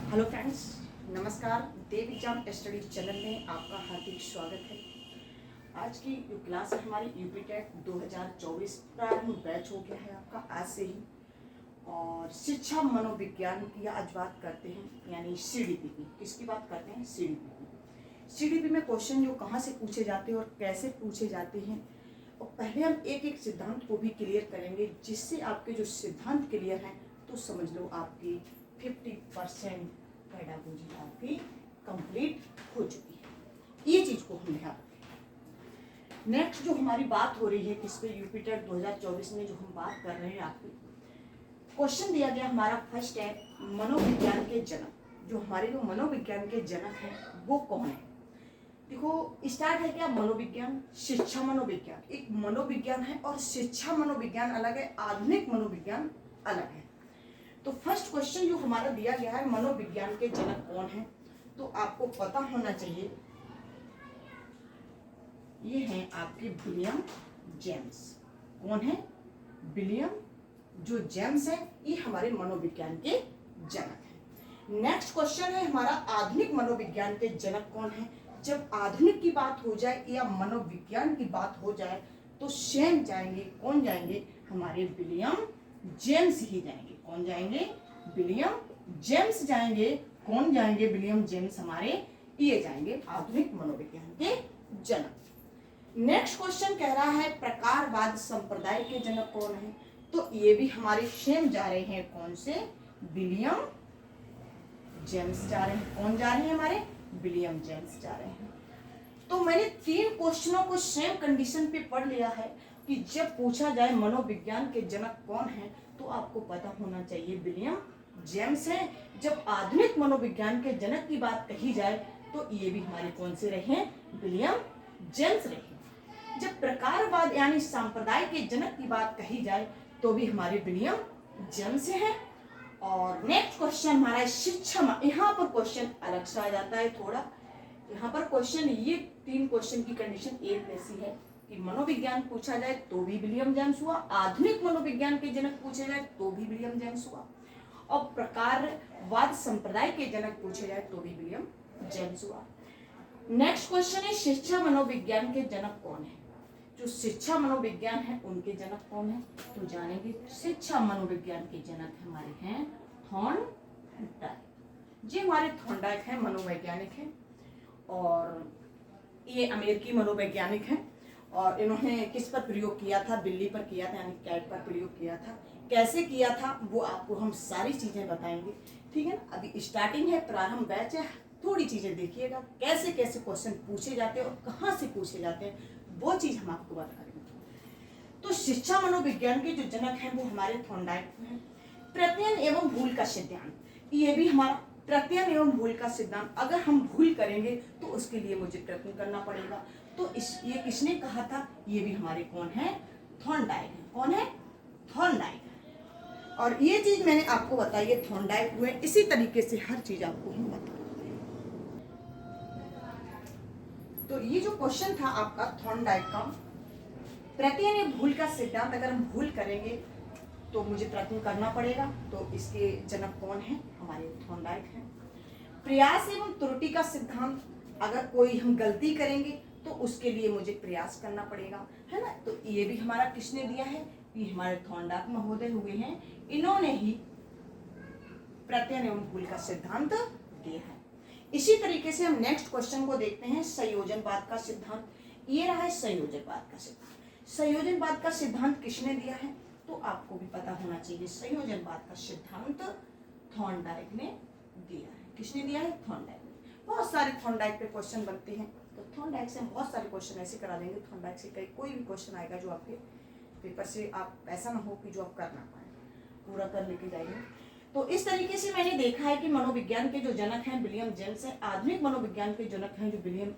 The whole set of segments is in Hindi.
हेलो फ्रेंड्स, नमस्कार। देव एग्जाम स्टडी चैनल में आपका हार्दिक स्वागत है। आज की जो क्लास है हमारी यूपी टेट 2024 प्रारंभ बैच हो गया है आपका आज से ही। और शिक्षा मनोविज्ञान की आज बात करते हैं, यानी सीडीपी की। किसकी बात करते हैं? सीडीपी की। सीडीपी में क्वेश्चन जो कहाँ से पूछे जाते हैं और कैसे पूछे जाते हैं, और पहले हम एक एक सिद्धांत को भी क्लियर करेंगे, जिससे आपके जो सिद्धांत क्लियर हैं तो समझ लो आपकी 50% पेडागोजी आपकी कंप्लीट हो चुकी है। ये चीज को हम ध्यान रखें। नेक्स्ट जो हमारी बात हो रही है किस पे, यूपी टेट 2024 में जो हम बात कर रहे हैं, आपकी क्वेश्चन दिया गया हमारा फर्स्ट है मनोविज्ञान के जनक। जो हमारे जो मनोविज्ञान के जनक हैं वो कौन है? देखो, स्टार्ट है क्या? मनोविज्ञान, शिक्षा मनोविज्ञान। एक मनोविज्ञान है और शिक्षा मनोविज्ञान अलग है, आधुनिक मनोविज्ञान अलग है। तो फर्स्ट क्वेश्चन जो हमारा दिया गया है, मनोविज्ञान के जनक कौन है, तो आपको पता होना चाहिए ये हैं आपके विलियम जेम्स। कौन है? विलियम जो जेम्स है, ये हमारे मनोविज्ञान के जनक हैं। नेक्स्ट क्वेश्चन है हमारा, आधुनिक मनोविज्ञान के जनक कौन है? जब आधुनिक की बात हो जाए या मनोविज्ञान की बात हो जाए तो सेम जाएंगे, कौन जाएंगे? हमारे विलियम जेम्स ही जाएंगे। कौन जाएंगे? विलियम जेम्स जाएंगे। कौन जाएंगे? विलियम जेम्स हमारे ये जाएंगे आधुनिक मनोविज्ञान के जनक। नेक्स्ट क्वेश्चन कह रहा है प्रकारवाद संप्रदाय के जनक कौन है? तो ये भी हमारे सेम जा रहे हैं, कौन से? विलियम जेम्स जा रहे हैं। कौन जा रहे हैं? हमारे विलियम जेम्स जा रहे हैं। तो मैंने 3 क्वेश्चनों को सेम कंडीशन पे पढ़ लिया है कि जब पूछा जाए मनोविज्ञान के जनक कौन है तो आपको पता होना चाहिए विलियम जेम्स है। जब आधुनिक मनोविज्ञान के जनक की बात कही जाए तो ये भी हमारे कौन से रहे हैं? विलियम जेम्स रहे। जब प्रकारवाद यानी संप्रदाय के जनक की बात कही जाए तो भी हमारे विलियम जेम्स है। और नेक्स्ट क्वेश्चन हमारा शिक्षा, यहाँ पर क्वेश्चन अलग सा आ जाता है थोड़ा। यहाँ पर क्वेश्चन, ये 3 क्वेश्चन की कंडीशन एक ऐसी है कि मनोविज्ञान पूछा जाए तो भी विलियम जेम्स हुआ, आधुनिक मनोविज्ञान के जनक पूछे जाए तो भी विलियम जेम्स हुआ, और प्रकारवाद संप्रदाय के जनक पूछे जाए तो भी विलियम जेम्स हुआ। नेक्स्ट क्वेश्चन है शिक्षा मनोविज्ञान के जनक कौन है? जो शिक्षा मनोविज्ञान है उनके जनक कौन है? तो जानेंगे शिक्षा मनोविज्ञान के जनक हमारे हैं थॉर्नडाइक। ये हमारे थॉर्नडाइक हैं, मनोवैज्ञानिक हैं, और ये अमेरिकी मनोवैज्ञानिक हैं। और इन्होंने किस पर प्रयोग किया था? बिल्ली पर किया था, यानी कैट पर प्रयोग किया था। कैसे किया था वो आपको हम सारी चीजें बताएंगे, ठीक है ना। अभी स्टार्टिंग है, प्रारंभ बैच है, थोड़ी चीजें देखिएगा कैसे कैसे क्वेश्चन पूछे जाते हैं और कहाँ से पूछे जाते हैं, वो चीज हम आपको बता देंगे। तो शिक्षा मनोविज्ञान के जो जनक हैं वो हमारे थॉर्नडाइक हैं। प्रत्ययन एवं भूल का सिद्धांत, ये भी हमारा प्रत्ययन एवं भूल का सिद्धांत। अगर हम भूल करेंगे तो उसके लिए मुझे प्रयत्न करना पड़ेगा। तो ये किसने कहा था? ये भी हमारे कौन है? थॉर्नडाइक है। कौन है? थॉर्नडाइक है। और ये चीज मैंने आपको बताई है, थॉर्नडाइक हुए। इसी तरीके से हर चीज आपको हम बताएंगे। तो ये जो क्वेश्चन था आपका थॉर्नडाइक का, प्रत्ययन एवं भूल का सिद्धांत, अगर हम भूल करेंगे तो मुझे प्रयत्न करना पड़ेगा। तो इसके जनक कौन है? हमारे थॉर्नडाइक हैं। प्रयास एवं त्रुटि का सिद्धांत, अगर कोई हम गलती करेंगे तो उसके लिए मुझे प्रयास करना पड़ेगा, है ना। तो ये भी हमारा किसने दिया है? ये हमारे थॉर्नडाइक महोदय हुए हैं। इन्होंने ही प्रत्ययन एवं भूल का सिद्धांत दिया है। इसी तरीके से हम नेक्स्ट क्वेश्चन को देखते हैं, संयोजनवाद का सिद्धांत। ये रहा है संयोजनवाद का सिद्धांत। संयोजनवाद का सिद्धांत किसने दिया है? तो आपको भी पता होना चाहिए, संयोजनवाद का सिद्धांत थॉर्नडाइक ने दिया है। किसने दिया है? थॉर्नडाइक ने। बहुत सारे थॉर्नडाइक पे क्वेश्चन बनते हैं, तो थॉर्नडाइक से हम बहुत सारे क्वेश्चन ऐसे करा देंगे। थॉर्नडाइक से कोई भी क्वेश्चन आएगा जो आपके पेपर से आप ऐसा ना हो कि जो आप कर ना पाए, पूरा कर लेके जाइए। तो इस तरीके से मैंने देखा है कि मनोविज्ञान के जो जनक हैं विलियम जेम्स है। आधुनिक मनोविज्ञान के जनक हैं जो विलियम,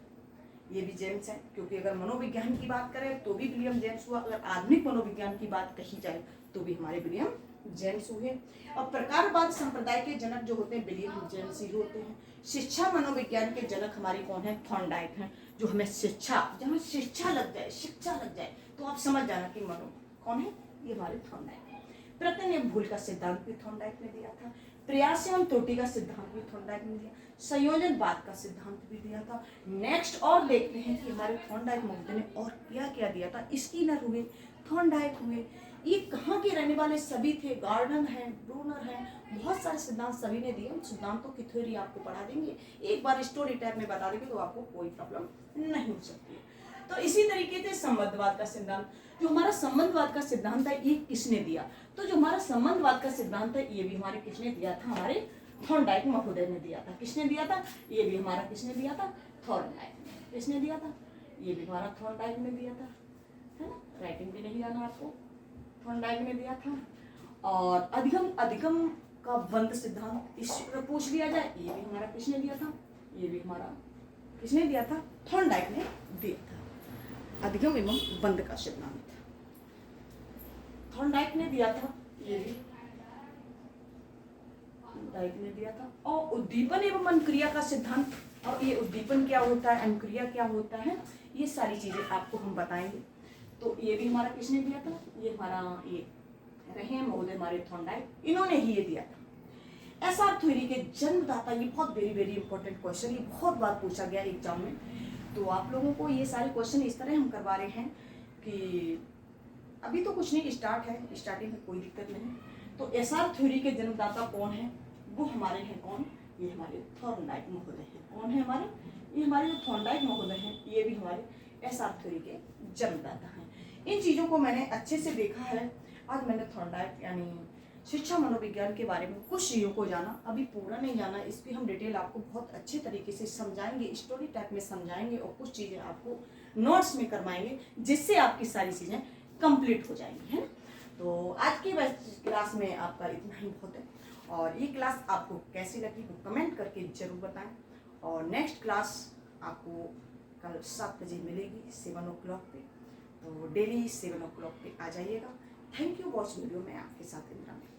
ये भी जेम्स है, क्योंकि अगर मनोविज्ञान की बात करें तो भी विलियम जेम्स हुआ, अगर आधुनिक मनोविज्ञान की बात कही जाए तो भी हमारे विलियम जेम्स हुए। और प्रकारवाद संप्रदाय के जनक जो होते हैं विलियम जेम्स ही होते हैं। शिक्षा मनोविज्ञान के जनक हमारे कौन है? थॉर्नडाइक हैं। जो हमें शिक्षा, जब शिक्षा लग जाए, शिक्षा लग जाए तो आप समझ जाना कि मनो कौन है? ये हमारे थॉर्नडाइक है। प्रतिनियम भूल का सिद्धांत भी थॉर्नडाइक ने दिया था, प्रयास एवं त्रुटि का सिद्धांत भी थॉर्नडाइक ने दिया, संयोजनवाद का सिद्धांत भी दिया था। नेक्स्ट और देखते हैं कि हमारे थॉर्नडाइक महोदय ने और क्या क्या दिया था। स्किनर हुए, थॉर्नडाइक हुए, ये कहाँ के रहने वाले सभी थे, गार्डन है, ब्रूनर है, बहुत सारे सिद्धांत सभी ने दिए। उन सिद्धांतों की थ्योरी आपको पढ़ा देंगे, एक बार स्टोरी टाइप में बता देंगे तो आपको कोई प्रॉब्लम नहीं हो सकती है। तो इसी तरीके से संबंधवाद का सिद्धांत, जो हमारा संबंधवाद का सिद्धांत है ये किसने दिया, तो जो हमारा संबंधवाद का सिद्धांत है ये भी हमारे किसने दिया था, हमारे थॉर्नडाइक महोदय ने दिया था। किसने दिया था, ये भी हमारा किसने दिया था, थॉर्नडाइक ने। किसने दिया था, ये भी हमारा थॉर्नडाइक ने दिया था, है ना, राइटिंग भी नहीं जाना आपको, थॉर्नडाइक ने दिया था। और अधिगम अधिगम का बंध सिद्धांत इस पूछ लिया जाए, ये भी हमारा किसने दिया था, ये भी हमारा किसने दिया था, थॉर्नडाइक ने दिया था। अधिगम एवं बंध का सिद्धांत थॉर्नडाइक ने दिया था, ये भी थॉर्नडाइक ने दिया था। और उद्दीपन एवं अनुक्रिया का सिद्धांत, और ये उद्दीपन क्या होता है, अनुक्रिया क्या होता है, ये सारी चीजें आपको हम बताएंगे। तो ये भी हमारा किसने दिया था, ये हमारा ये रहे महोदय हमारे थॉर्नडाइक, इन्होंने ही ये दिया था। एसआर थ्योरी के जन्मदाता, ये बहुत वेरी वेरी इंपॉर्टेंट क्वेश्चन, ये बहुत बार पूछा गया एग्जाम में। तो आप लोगों को ये सारे क्वेश्चन इस तरह हम करवा रहे हैं कि अभी तो कुछ नहीं, स्टार्ट है, स्टार्टिंग में कोई दिक्कत नहीं। तो एसआर थ्योरी के जन्मदाता कौन है, वो हमारे हैं कौन, ये हमारे थॉर्नडाइक महोदय हैं। कौन है हमारे, ये हमारे जो थॉर्नडाइक महोदय हैं, ये भी हमारे एसआर थ्योरी के जन्मदाता हैं। इन चीज़ों को मैंने अच्छे से देखा है। आज मैंने थॉर्नडाइक यानी शिक्षा मनोविज्ञान के बारे में कुछ चीज़ों को जाना, अभी पूरा नहीं जाना, इस पर हम डिटेल आपको बहुत अच्छे तरीके से समझाएंगे, स्टोरी टाइप में समझाएंगे और कुछ चीज़ें आपको नोट्स में करवाएंगे, जिससे आपकी सारी चीज़ें कंप्लीट हो जाएंगी, है ना। तो आज की क्लास में आपका इतना ही बहुत है, और ये क्लास आपको कैसी लगी वो कमेंट करके ज़रूर बताएं। और नेक्स्ट क्लास आपको कल 7 बजे मिलेगी 7 o'clock पे, तो डेली 7 o'clock पे आ जाइएगा। थैंक यू वॉच वीडियो में आपके साथ इंद्रा में।